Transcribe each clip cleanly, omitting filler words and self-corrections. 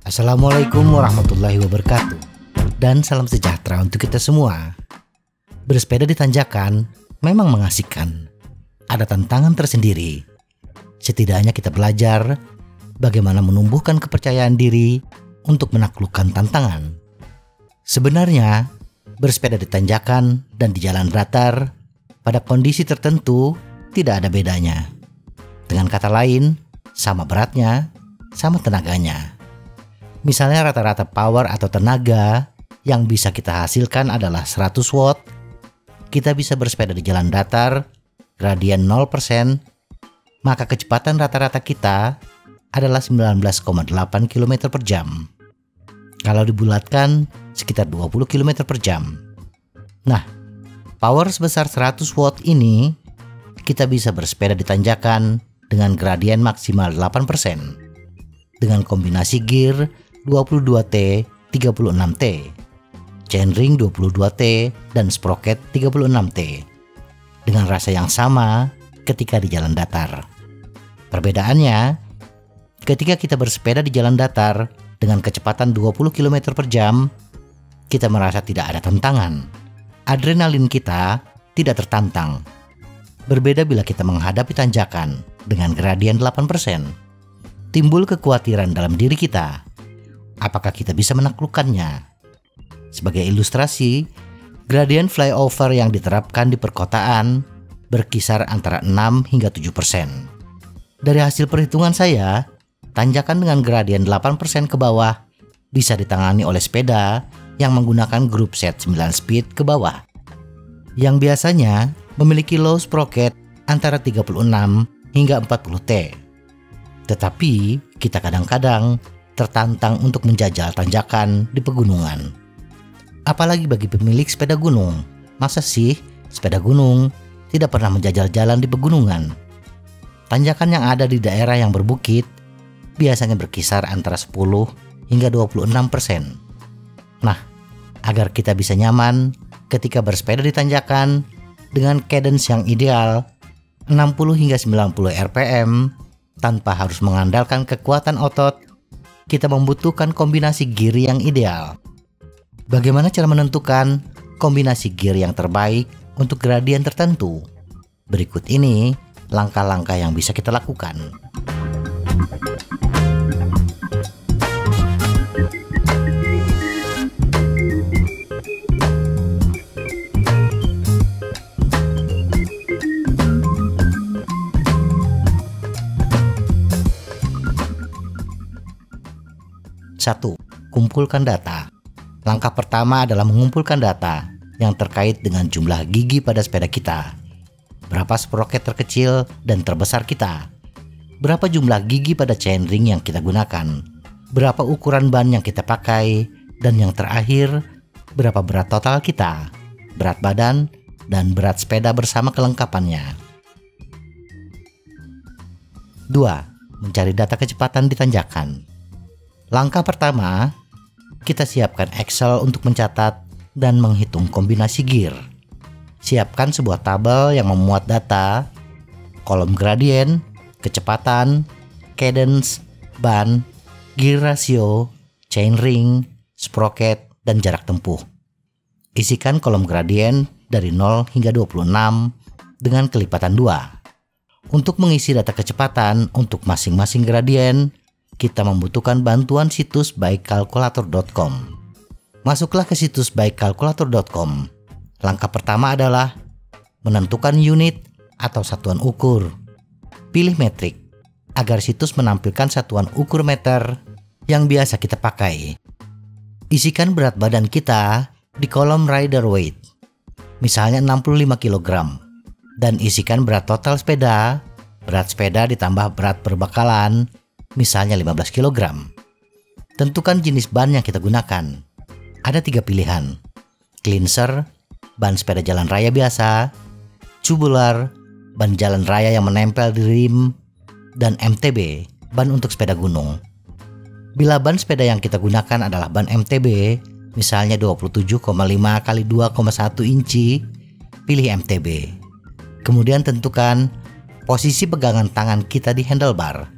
Assalamualaikum warahmatullahi wabarakatuh. Dan salam sejahtera untuk kita semua. Bersepeda di tanjakan memang mengasihkan. Ada tantangan tersendiri. Setidaknya kita belajar bagaimana menumbuhkan kepercayaan diri untuk menaklukkan tantangan. Sebenarnya, bersepeda di tanjakan dan di jalan datar pada kondisi tertentu tidak ada bedanya. Dengan kata lain, sama beratnya, sama tenaganya. Misalnya rata-rata power atau tenaga yang bisa kita hasilkan adalah 100 watt. Kita bisa bersepeda di jalan datar, gradien 0%, maka kecepatan rata-rata kita adalah 19,8 km per jam. Kalau dibulatkan, sekitar 20 km per jam. Nah, power sebesar 100 watt ini, kita bisa bersepeda di tanjakan dengan gradien maksimal 8%. Dengan kombinasi gear 22T, 36T, chainring 22T, dan sprocket 36T. Dengan rasa yang sama ketika di jalan datar. Perbedaannya, ketika kita bersepeda di jalan datar dengan kecepatan 20 km per jam, kita merasa tidak ada tantangan. Adrenalin kita tidak tertantang. Berbeda bila kita menghadapi tanjakan dengan gradien 8%. Timbul kekhawatiran dalam diri kita. Apakah kita bisa menaklukkannya? Sebagai ilustrasi, gradien flyover yang diterapkan di perkotaan berkisar antara 6 hingga 7%. Dari hasil perhitungan saya, tanjakan dengan gradien 8% ke bawah bisa ditangani oleh sepeda yang menggunakan grup set 9 speed ke bawah, yang biasanya memiliki low sprocket antara 36 hingga 40T. Tetapi kita kadang-kadang tertantang untuk menjajal tanjakan di pegunungan. Apalagi bagi pemilik sepeda gunung. Masa sih sepeda gunung tidak pernah menjajal jalan di pegunungan? Tanjakan yang ada di daerah yang berbukit biasanya berkisar antara 10 hingga 26%. Nah, agar kita bisa nyaman ketika bersepeda di tanjakan dengan cadence yang ideal 60 hingga 90 rpm tanpa harus mengandalkan kekuatan otot, kita membutuhkan kombinasi gear yang ideal. Bagaimana cara menentukan kombinasi gear yang terbaik untuk gradien tertentu? Berikut ini langkah-langkah yang bisa kita lakukan. Satu, kumpulkan data. Langkah pertama adalah mengumpulkan data yang terkait dengan jumlah gigi pada sepeda kita. Berapa sprocket terkecil dan terbesar kita? Berapa jumlah gigi pada chainring yang kita gunakan? Berapa ukuran ban yang kita pakai? Dan yang terakhir, berapa berat total kita? Berat badan dan berat sepeda bersama kelengkapannya. 2. Mencari data kecepatan di tanjakan. Langkah pertama, kita siapkan Excel untuk mencatat dan menghitung kombinasi gear. Siapkan sebuah tabel yang memuat data, kolom gradien, kecepatan, cadence, ban, gear ratio, chainring, sprocket, dan jarak tempuh. Isikan kolom gradien dari 0 hingga 26 dengan kelipatan 2. Untuk mengisi data kecepatan untuk masing-masing gradien, kita membutuhkan bantuan situs bikekalkulator.com. Masuklah ke situs bikekalkulator.com. Langkah pertama adalah menentukan unit atau satuan ukur. Pilih metrik agar situs menampilkan satuan ukur meter yang biasa kita pakai. Isikan berat badan kita di kolom rider weight, misalnya 65 kg, dan isikan berat total sepeda, berat sepeda ditambah berat perbekalan, misalnya 15 kg. Tentukan jenis ban yang kita gunakan. Ada 3 pilihan: cleanser, ban sepeda jalan raya biasa; tubular, ban jalan raya yang menempel di rim; dan MTB, ban untuk sepeda gunung. Bila ban sepeda yang kita gunakan adalah ban MTB, misalnya 27,5 x 2,1 inci, pilih MTB. Kemudian tentukan posisi pegangan tangan kita di handlebar.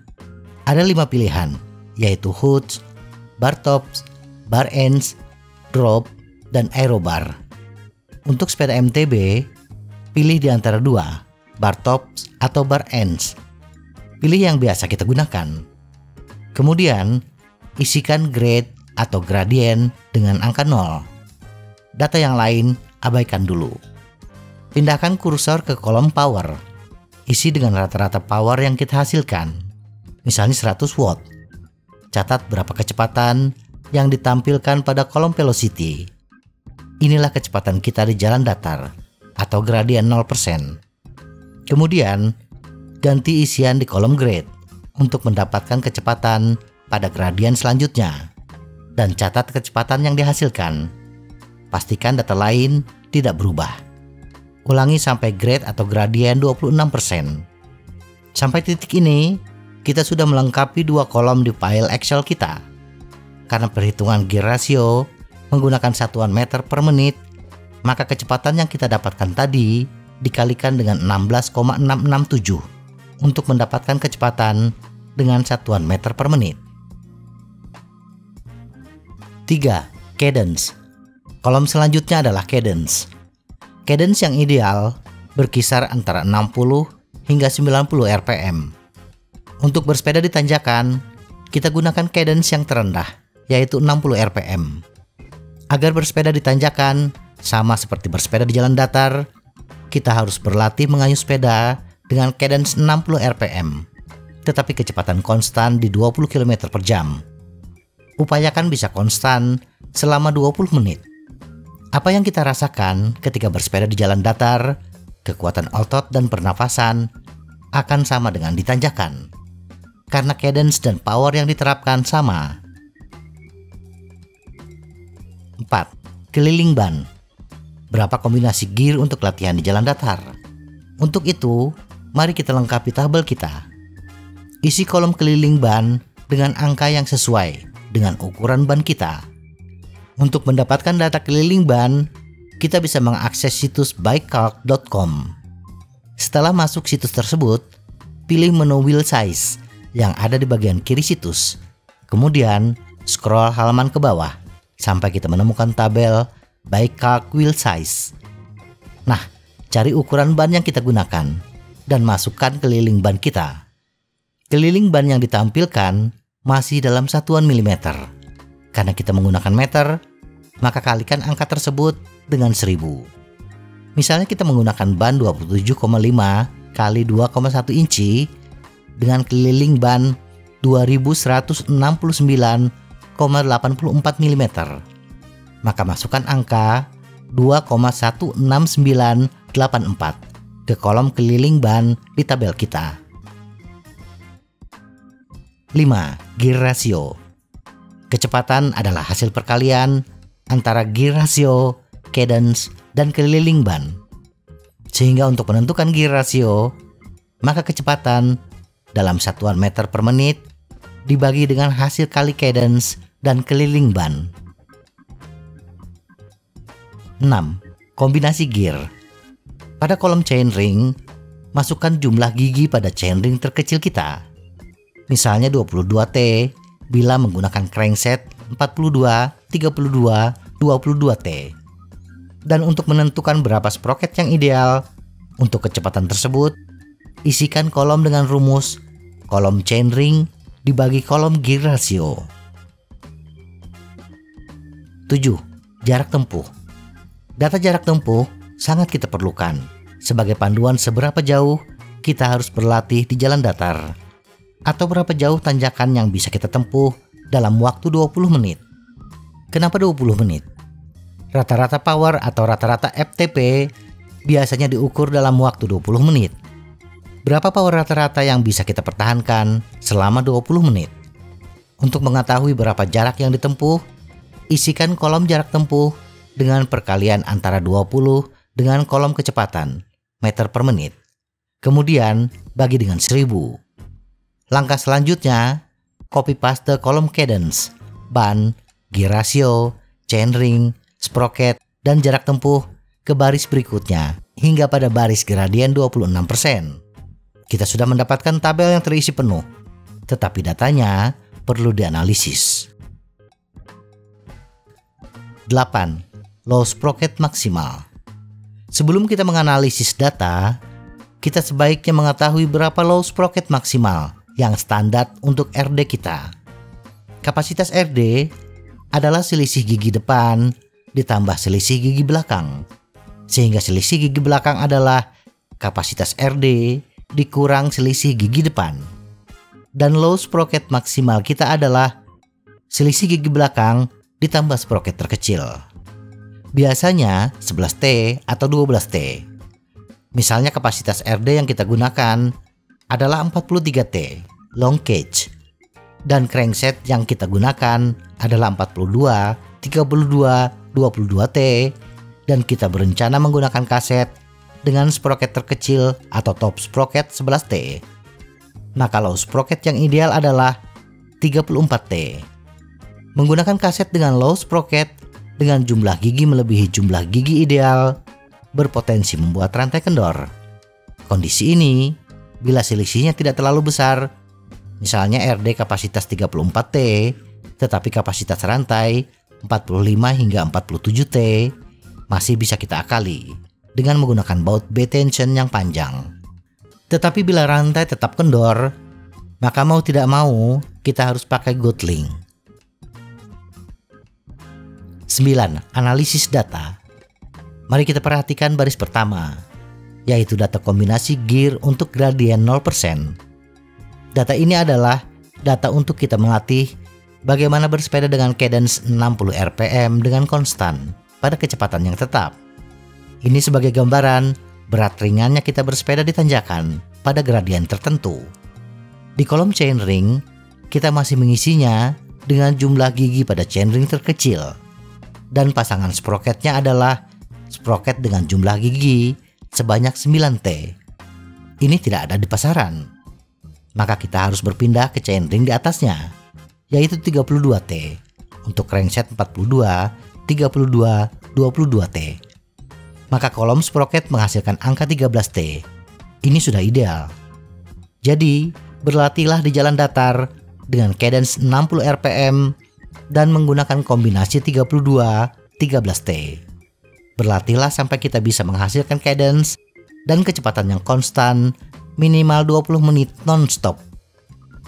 Ada 5 pilihan, yaitu hoods, bar tops, bar ends, drop, dan aerobar. Untuk sepeda MTB, pilih di antara 2, bar tops atau bar ends. Pilih yang biasa kita gunakan. Kemudian, isikan grade atau gradien dengan angka 0. Data yang lain abaikan dulu. Pindahkan kursor ke kolom power. Isi dengan rata-rata power yang kita hasilkan. Misalnya 100 watt. Catat berapa kecepatan yang ditampilkan pada kolom velocity. Inilah kecepatan kita di jalan datar atau gradien 0%. Kemudian, ganti isian di kolom grade untuk mendapatkan kecepatan pada gradien selanjutnya. Dan catat kecepatan yang dihasilkan. Pastikan data lain tidak berubah. Ulangi sampai grade atau gradien 26%. Sampai titik ini, kita sudah melengkapi 2 kolom di file Excel kita. Karena perhitungan gear ratio menggunakan satuan meter per menit, maka kecepatan yang kita dapatkan tadi dikalikan dengan 16,667 untuk mendapatkan kecepatan dengan satuan meter per menit. 3. Cadence. Kolom selanjutnya adalah cadence. Cadence yang ideal berkisar antara 60 hingga 90 rpm. Untuk bersepeda di tanjakan, kita gunakan cadence yang terendah, yaitu 60 rpm. Agar bersepeda di tanjakan sama seperti bersepeda di jalan datar, kita harus berlatih mengayuh sepeda dengan cadence 60 rpm, tetapi kecepatan konstan di 20 km per jam. Upayakan bisa konstan selama 20 menit. Apa yang kita rasakan ketika bersepeda di jalan datar, kekuatan otot dan pernafasan akan sama dengan di tanjakan, karena cadence dan power yang diterapkan sama. 4. Keliling ban. Berapa kombinasi gear untuk latihan di jalan datar? Untuk itu, mari kita lengkapi tabel kita. Isi kolom keliling ban dengan angka yang sesuai dengan ukuran ban kita. Untuk mendapatkan data keliling ban, kita bisa mengakses situs bikecalc.com. Setelah masuk situs tersebut, pilih menu wheel size yang ada di bagian kiri situs. Kemudian, scroll halaman ke bawah sampai kita menemukan tabel Bikecalc wheel size. Nah, cari ukuran ban yang kita gunakan dan masukkan keliling ban kita. Keliling ban yang ditampilkan masih dalam satuan milimeter. Karena kita menggunakan meter, maka kalikan angka tersebut dengan 1000. Misalnya kita menggunakan ban 27,5 kali 2,1 inci dengan keliling ban 2169,84 mm. Maka masukkan angka 2,16984 ke kolom keliling ban di tabel kita. 5. Gear ratio. Kecepatan adalah hasil perkalian antara gear ratio, cadence, dan keliling ban. Sehingga untuk menentukan gear ratio, maka kecepatan dalam satuan meter per menit dibagi dengan hasil kali cadence dan keliling ban. 6. Kombinasi gear. Pada kolom chainring, masukkan jumlah gigi pada chainring terkecil kita. Misalnya 22T bila menggunakan crankset 42, 32, 22T. Dan untuk menentukan berapa sprocket yang ideal untuk kecepatan tersebut, isikan kolom dengan rumus kolom chainring dibagi kolom gear ratio. 7. Jarak tempuh. Data jarak tempuh sangat kita perlukan sebagai panduan seberapa jauh kita harus berlatih di jalan datar, atau berapa jauh tanjakan yang bisa kita tempuh dalam waktu 20 menit. Kenapa 20 menit? Rata-rata power atau rata-rata FTP biasanya diukur dalam waktu 20 menit. Berapa power rata-rata yang bisa kita pertahankan selama 20 menit? Untuk mengetahui berapa jarak yang ditempuh, isikan kolom jarak tempuh dengan perkalian antara 20 dengan kolom kecepatan, meter per menit. Kemudian bagi dengan 1000. Langkah selanjutnya, copy paste kolom cadence, ban, gear ratio, chainring, sprocket, dan jarak tempuh ke baris berikutnya hingga pada baris gradien 26%. Kita sudah mendapatkan tabel yang terisi penuh, tetapi datanya perlu dianalisis. 8. Low sprocket maksimal. Sebelum kita menganalisis data, kita sebaiknya mengetahui berapa low sprocket maksimal yang standar untuk RD kita. Kapasitas RD adalah selisih gigi depan ditambah selisih gigi belakang, sehingga selisih gigi belakang adalah kapasitas RD dikurang selisih gigi depan. Dan low sprocket maksimal kita adalah selisih gigi belakang ditambah sprocket terkecil. Biasanya 11T atau 12T. Misalnya kapasitas RD yang kita gunakan adalah 43T long cage, dan crankset yang kita gunakan adalah 42, 32, 22T, dan kita berencana menggunakan kaset dengan sprocket terkecil atau top sprocket 11T. Maka low sprocket yang ideal adalah 34T. Menggunakan kaset dengan low sprocket dengan jumlah gigi melebihi jumlah gigi ideal berpotensi membuat rantai kendor. Kondisi ini bila selisihnya tidak terlalu besar, misalnya RD kapasitas 34T tetapi kapasitas rantai 45 hingga 47T, masih bisa kita akali dengan menggunakan baut B tension yang panjang. Tetapi bila rantai tetap kendor, maka mau tidak mau kita harus pakai Goldlink. 9. Analisis data. Mari kita perhatikan baris pertama, yaitu data kombinasi gear untuk gradien 0%. Data ini adalah data untuk kita melatih bagaimana bersepeda dengan cadence 60 rpm dengan konstan pada kecepatan yang tetap. Ini sebagai gambaran berat ringannya kita bersepeda di tanjakan pada gradien tertentu. Di kolom chainring, kita masih mengisinya dengan jumlah gigi pada chainring terkecil. Dan pasangan sprocketnya adalah sprocket dengan jumlah gigi sebanyak 9T. Ini tidak ada di pasaran. Maka kita harus berpindah ke chainring di atasnya, yaitu 32T. Untuk crankset 42, 32, 22T. Maka kolom sprocket menghasilkan angka 13T. Ini sudah ideal. Jadi, berlatihlah di jalan datar dengan cadence 60 rpm dan menggunakan kombinasi 32, 13T. Berlatihlah sampai kita bisa menghasilkan cadence dan kecepatan yang konstan minimal 20 menit non-stop.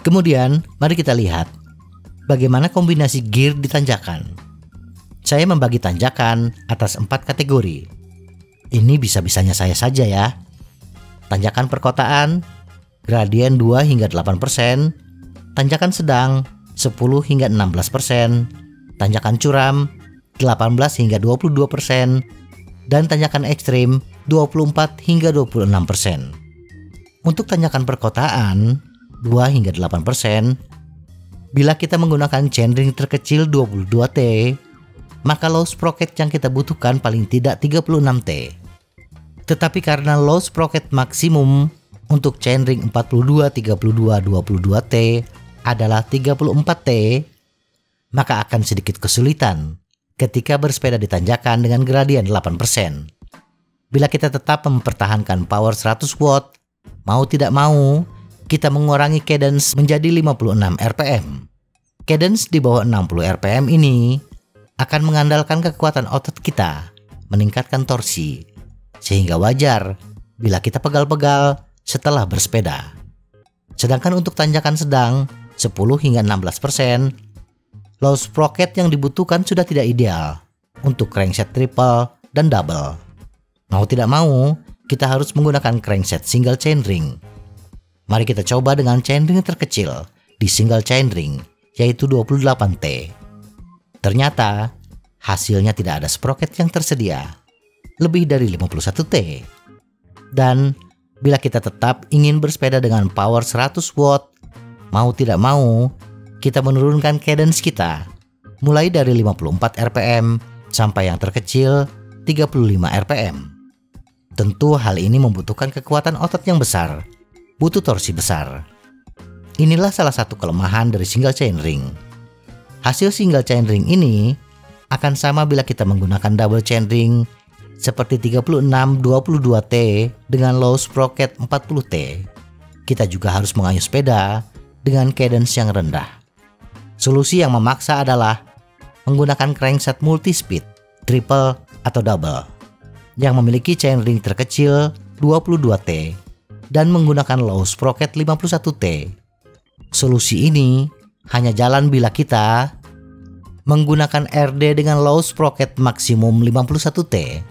Kemudian, mari kita lihat bagaimana kombinasi gear di tanjakan. Saya membagi tanjakan atas 4 kategori. Ini bisa-bisanya saya saja ya. Tanjakan perkotaan, gradien 2 hingga 8%, tanjakan sedang 10 hingga 16%, tanjakan curam 18 hingga 22%, dan tanjakan ekstrim 24 hingga 26%. Untuk tanjakan perkotaan 2 hingga 8%, bila kita menggunakan chainring terkecil 22T, maka low sprocket yang kita butuhkan paling tidak 36T. Tetapi karena low sprocket maksimum untuk chainring 42, 32, 22T adalah 34T, maka akan sedikit kesulitan ketika bersepeda di tanjakan dengan gradien 8%. Bila kita tetap mempertahankan power 100 watt, mau tidak mau kita mengurangi cadence menjadi 56 rpm. Cadence di bawah 60 rpm ini akan mengandalkan kekuatan otot kita, meningkatkan torsi, sehingga wajar bila kita pegal-pegal setelah bersepeda. Sedangkan untuk tanjakan sedang 10 hingga 16%, low sprocket yang dibutuhkan sudah tidak ideal untuk crankset triple dan double. Mau tidak mau, kita harus menggunakan crankset single chainring. Mari kita coba dengan chainring terkecil di single chainring, yaitu 28T. Ternyata hasilnya tidak ada sprocket yang tersedia, lebih dari 51T. Dan bila kita tetap ingin bersepeda dengan power 100 watt, mau tidak mau kita menurunkan cadence kita mulai dari 54 rpm sampai yang terkecil 35 rpm. Tentu hal ini membutuhkan kekuatan otot yang besar, butuh torsi besar. Inilah salah satu kelemahan dari single chainring. Hasil single chainring ini akan sama bila kita menggunakan double chainring seperti 36 22T dengan low sprocket 40T. kita juga harus mengayuh sepeda dengan cadence yang rendah. Solusi yang memaksa adalah menggunakan crankset multi-speed, triple atau double, yang memiliki chainring terkecil 22T dan menggunakan low sprocket 51T. Solusi ini hanya jalan bila kita menggunakan RD dengan low sprocket maksimum 51T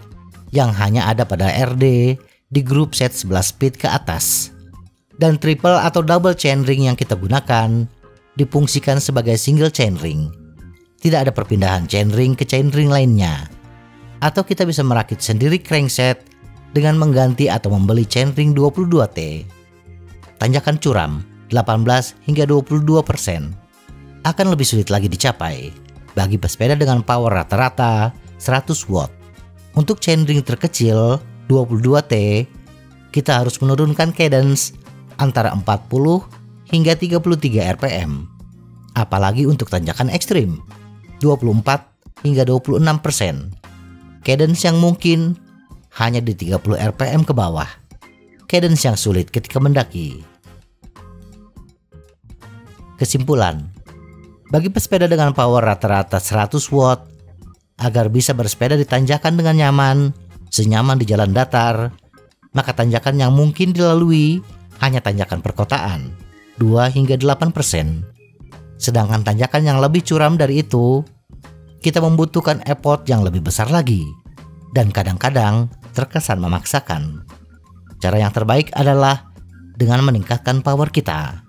yang hanya ada pada RD di grup set 11 speed ke atas, dan triple atau double chainring yang kita gunakan difungsikan sebagai single chainring. Tidak ada perpindahan chainring ke chainring lainnya. Atau kita bisa merakit sendiri crankset dengan mengganti atau membeli chainring 22T. Tanjakan curam 18 hingga 22% akan lebih sulit lagi dicapai bagi pesepeda dengan power rata-rata 100 watt. Untuk chainring terkecil 22T, kita harus menurunkan cadence antara 40 hingga 33 rpm. Apalagi untuk tanjakan ekstrim 24 hingga 26%. Cadence yang mungkin hanya di 30 rpm ke bawah. Cadence yang sulit ketika mendaki. Kesimpulan, bagi pesepeda dengan power rata-rata 100 watt, agar bisa bersepeda di tanjakan dengan nyaman, senyaman di jalan datar, maka tanjakan yang mungkin dilalui hanya tanjakan perkotaan 2 hingga 8%. Sedangkan tanjakan yang lebih curam dari itu, kita membutuhkan effort yang lebih besar lagi dan kadang-kadang terkesan memaksakan. Cara yang terbaik adalah dengan meningkatkan power kita.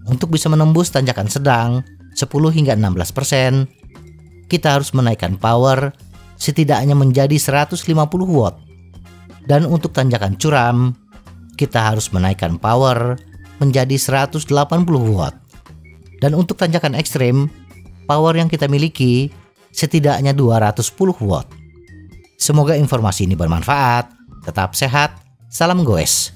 Untuk bisa menembus tanjakan sedang 10 hingga 16%, kita harus menaikkan power setidaknya menjadi 150 watt. Dan untuk tanjakan curam, kita harus menaikkan power menjadi 180 watt. Dan untuk tanjakan ekstrim, power yang kita miliki setidaknya 210 watt. Semoga informasi ini bermanfaat. Tetap sehat, salam goes.